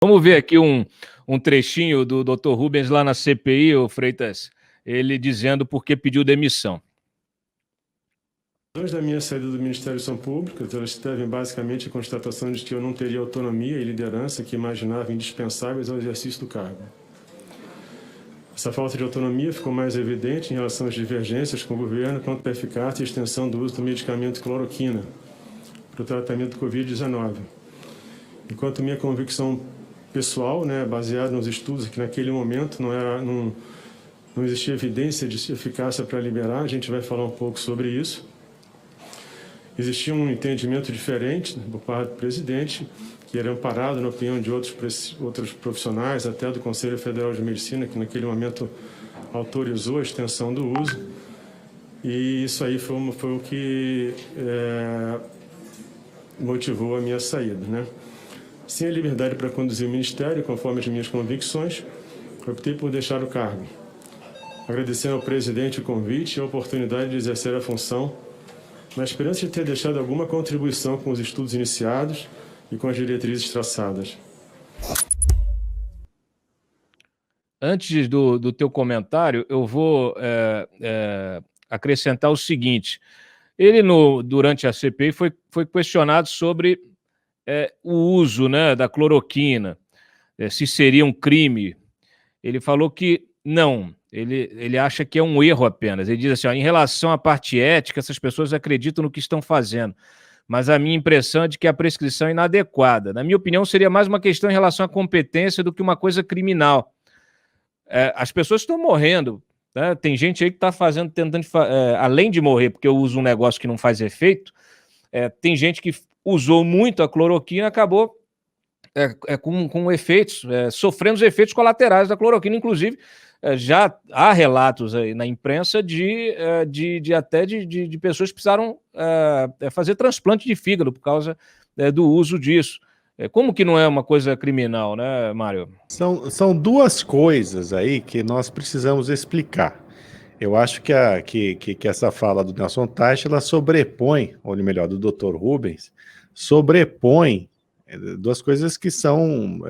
Vamos ver aqui um trechinho do Dr. Rubens lá na CPI, o Freitas, ele dizendo por que pediu demissão. As razões da minha saída do Ministério são públicas, elas devem basicamente à constatação de que eu não teria autonomia e liderança que imaginava indispensáveis ao exercício do cargo. Essa falta de autonomia ficou mais evidente em relação às divergências com o governo quanto à eficácia e extensão do uso do medicamento cloroquina para o tratamento do Covid-19. Enquanto minha convicção pessoal, baseada nos estudos que naquele momento não existia evidência de eficácia para liberar, a gente vai falar um pouco sobre isso. Existia um entendimento diferente por parte do presidente, que era amparado na opinião de outros profissionais, até do Conselho Federal de Medicina, que naquele momento autorizou a extensão do uso. E isso aí foi o que motivou a minha saída, Sem a liberdade para conduzir o Ministério, conforme as minhas convicções, optei por deixar o cargo. Agradecendo ao presidente o convite e a oportunidade de exercer a função, na esperança de ter deixado alguma contribuição com os estudos iniciados e com as diretrizes traçadas. Antes do teu comentário, eu vou acrescentar o seguinte. Ele, durante a CPI, foi questionado sobre o uso da cloroquina, se seria um crime. Ele falou que não, ele acha que é um erro apenas. Ele diz assim, em relação à parte ética, essas pessoas acreditam no que estão fazendo, mas a minha impressão é de que a prescrição é inadequada. Na minha opinião, seria mais uma questão em relação à competência do que uma coisa criminal. As pessoas estão morrendo, né? Tem gente aí que está tentando, além de morrer porque eu uso um negócio que não faz efeito, tem gente que usou muito a cloroquina, acabou com efeitos, sofrendo os efeitos colaterais da cloroquina, inclusive já há relatos aí na imprensa de pessoas que precisaram fazer transplante de fígado por causa do uso disso. Como que não é uma coisa criminal, né, Mário? São duas coisas aí que nós precisamos explicar. Eu acho que essa fala do Nelson Teich, ela sobrepõe, ou melhor, do Dr. Rubens, sobrepõe duas coisas que são,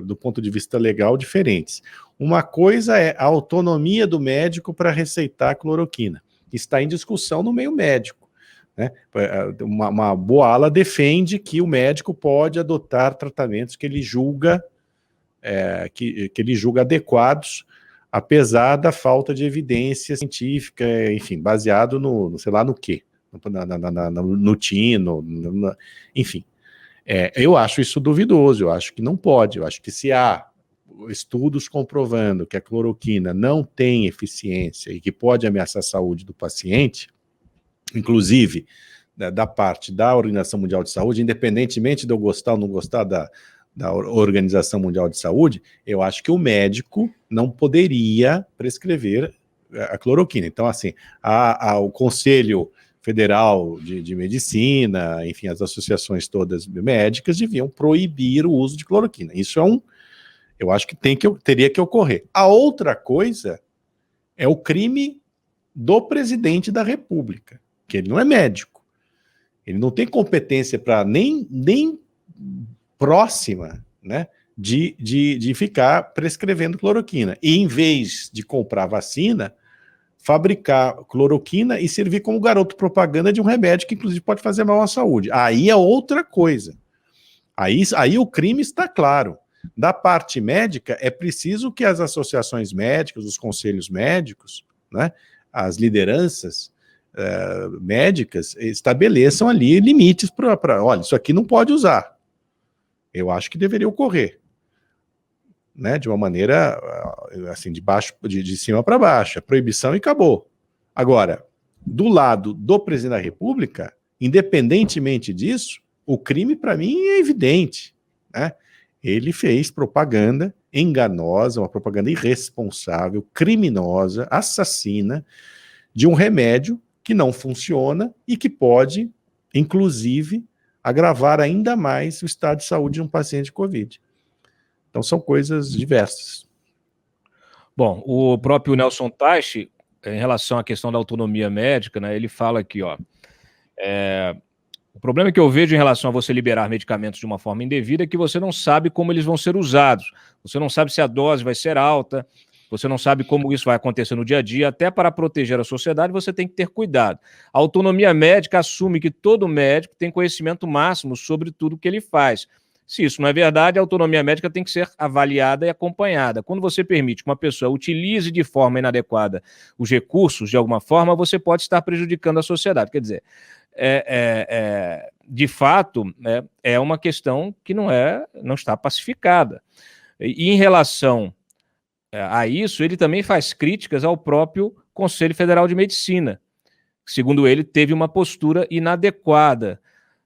do ponto de vista legal, diferentes. Uma coisa é a autonomia do médico para receitar cloroquina. Está em discussão no meio médico, né? Uma boa ala defende que o médico pode adotar tratamentos que ele julga, que ele julga adequados, apesar da falta de evidência científica, enfim, baseado no sei lá no quê, no tino, enfim. Eu acho isso duvidoso, eu acho que não pode, eu acho que se há estudos comprovando que a cloroquina não tem eficiência e que pode ameaçar a saúde do paciente, inclusive da parte da Organização Mundial de Saúde, independentemente de eu gostar ou não gostar da Organização Mundial de Saúde, eu acho que o médico não poderia prescrever a cloroquina. Então, assim, o Conselho Federal de Medicina, enfim, as associações todas médicas deviam proibir o uso de cloroquina. Isso eu acho que teria que ocorrer. A outra coisa é o crime do presidente da República, que ele não é médico. Ele não tem competência para nem próxima, né, de ficar prescrevendo cloroquina. E em vez de comprar vacina, fabricar cloroquina e servir como garoto propaganda de um remédio que inclusive pode fazer mal à saúde. Aí é outra coisa. Aí o crime está claro. Da parte médica, é preciso que as associações médicas, os conselhos médicos, né, as lideranças médicas estabeleçam ali limites para, olha, isso aqui não pode usar. Eu acho que deveria ocorrer, né, de uma maneira assim, de cima para baixo, a proibição e acabou. Agora, do lado do presidente da República, independentemente disso, o crime para mim é evidente, né? Ele fez propaganda enganosa, uma propaganda irresponsável, criminosa, assassina, de um remédio que não funciona e que pode, inclusive, agravar ainda mais o estado de saúde de um paciente de Covid. Então são coisas diversas. Bom, o próprio Nelson Teich, em relação à questão da autonomia médica, né, ele fala aqui, O problema que eu vejo em relação a você liberar medicamentos de uma forma indevida é que você não sabe como eles vão ser usados. Você não sabe se a dose vai ser alta, você não sabe como isso vai acontecer no dia a dia. Até para proteger a sociedade, você tem que ter cuidado. A autonomia médica assume que todo médico tem conhecimento máximo sobre tudo que ele faz. Se isso não é verdade, a autonomia médica tem que ser avaliada e acompanhada. Quando você permite que uma pessoa utilize de forma inadequada os recursos, de alguma forma, você pode estar prejudicando a sociedade. Quer dizer, de fato, é uma questão que não está pacificada. E em relação a isso, ele também faz críticas ao próprio Conselho Federal de Medicina. Segundo ele, teve uma postura inadequada,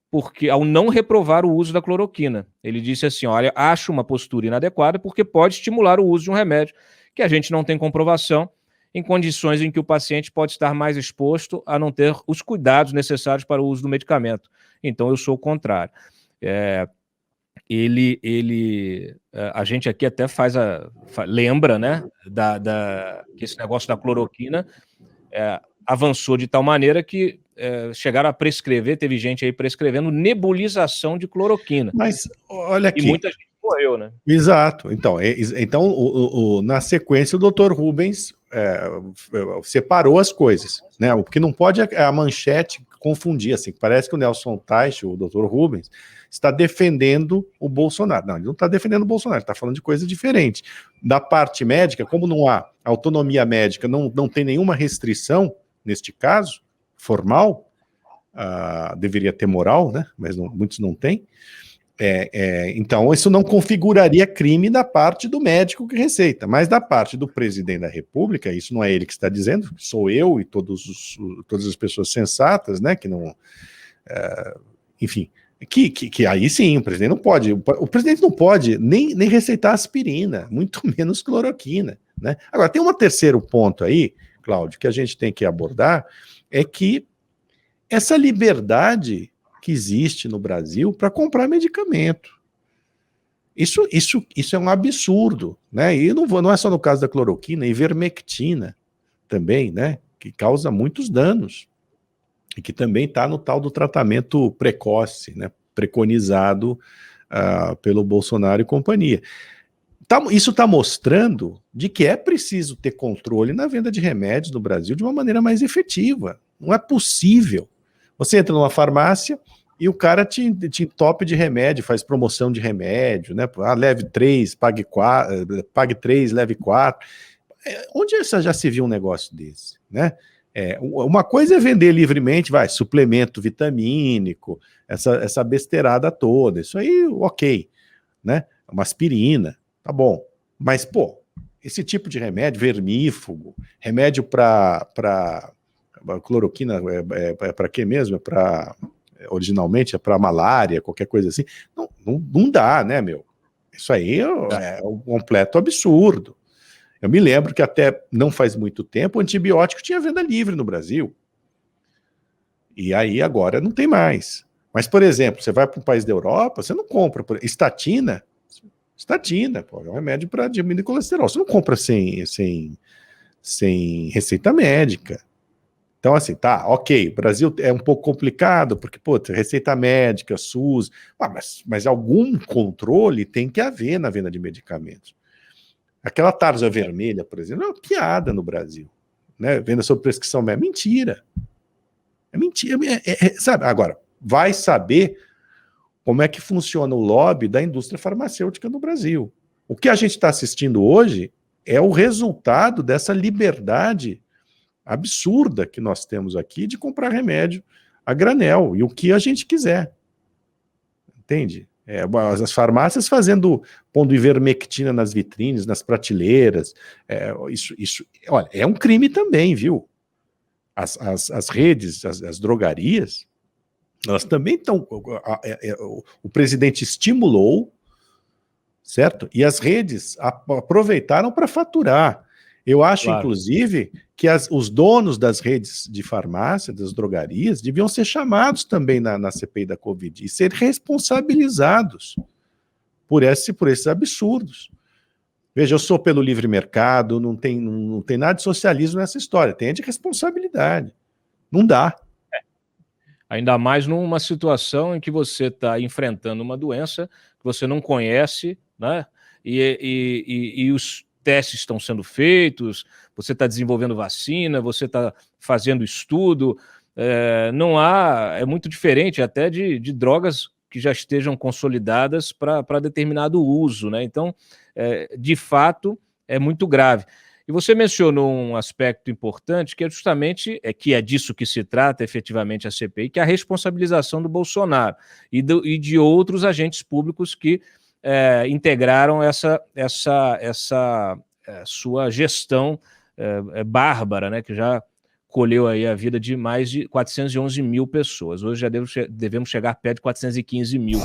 porque ao não reprovar o uso da cloroquina. Ele disse assim, olha, acho uma postura inadequada porque pode estimular o uso de um remédio que a gente não tem comprovação, em condições em que o paciente pode estar mais exposto a não ter os cuidados necessários para o uso do medicamento. Então, eu sou o contrário. A gente aqui até lembra, né, que esse negócio da cloroquina avançou de tal maneira que chegaram a prescrever, teve gente aí prescrevendo nebulização de cloroquina. Mas, olha aqui. E muita gente morreu, né? Exato. Então, na sequência, o Dr. Rubens separou as coisas, né? O que não pode é a manchete confundir, assim, parece que o Nelson Teich, o Dr. Rubens, está defendendo o Bolsonaro. Não, ele não está defendendo o Bolsonaro, ele está falando de coisa diferente. Da parte médica, como não há autonomia médica, não tem nenhuma restrição, neste caso, formal, deveria ter moral, né? Mas muitos não têm. Então, isso não configuraria crime da parte do médico que receita, mas da parte do presidente da República, isso não é ele que está dizendo, sou eu e todas as pessoas sensatas, né, que não... enfim, que aí sim, o presidente não pode nem receitar aspirina, muito menos cloroquina, né? Agora, tem um terceiro ponto aí, Cláudio, que a gente tem que abordar, é que essa liberdade que existe no Brasil para comprar medicamento. Isso é um absurdo, né? E não é só no caso da cloroquina, ivermectina também, né? Que causa muitos danos. E que também está no tal do tratamento precoce, né? Preconizado pelo Bolsonaro e companhia. Isso está mostrando de que é preciso ter controle na venda de remédios no Brasil de uma maneira mais efetiva. Não é possível. Você entra numa farmácia e o cara te entope de remédio, faz promoção de remédio, né? Leve 3, pague 4, pague 3, leve 4. Onde já se viu um negócio desse, né? Uma coisa é vender livremente, suplemento vitamínico, essa besteirada toda, isso aí, ok, né? Uma aspirina, tá bom. Mas, esse tipo de remédio, vermífugo, remédio para cloroquina, para quê mesmo? Originalmente é para malária, qualquer coisa assim. Não dá, né, meu? Isso aí é um completo absurdo. Eu me lembro que até não faz muito tempo o antibiótico tinha venda livre no Brasil. E aí agora não tem mais. Mas, por exemplo, você vai para um país da Europa, você não compra estatina, é um remédio para diminuir colesterol. Você não compra sem receita médica. Então, assim, tá, ok, o Brasil é um pouco complicado, porque, receita médica, SUS, mas algum controle tem que haver na venda de medicamentos. Aquela tarja vermelha, por exemplo, é uma piada no Brasil, né? Venda sob prescrição médica, mentira. É mentira, sabe? Agora, vai saber como é que funciona o lobby da indústria farmacêutica no Brasil. O que a gente está assistindo hoje é o resultado dessa liberdade absurda que nós temos aqui de comprar remédio a granel e o que a gente quiser. Entende? As farmácias pondo ivermectina nas vitrines, nas prateleiras. Olha, é um crime também, viu? As redes, as drogarias, elas também estão... O presidente estimulou, certo? E as redes aproveitaram para faturar. Eu acho, claro, inclusive, que os donos das redes de farmácia, das drogarias, deviam ser chamados também na CPI da Covid e ser responsabilizados por esses absurdos. Veja, eu sou pelo livre mercado, não tem nada de socialismo nessa história, tem de responsabilidade. Não dá. Ainda mais numa situação em que você está enfrentando uma doença que você não conhece, né? E os testes estão sendo feitos, você está desenvolvendo vacina, você está fazendo estudo, não há, é muito diferente até de drogas que já estejam consolidadas para determinado uso, né? Então, de fato, é muito grave. E você mencionou um aspecto importante, que é justamente que é disso que se trata efetivamente a CPI, que é a responsabilização do Bolsonaro e de outros agentes públicos que integraram essa sua gestão bárbara, né, que já colheu aí a vida de mais de 411 mil pessoas. Hoje já devemos chegar perto de 415 mil.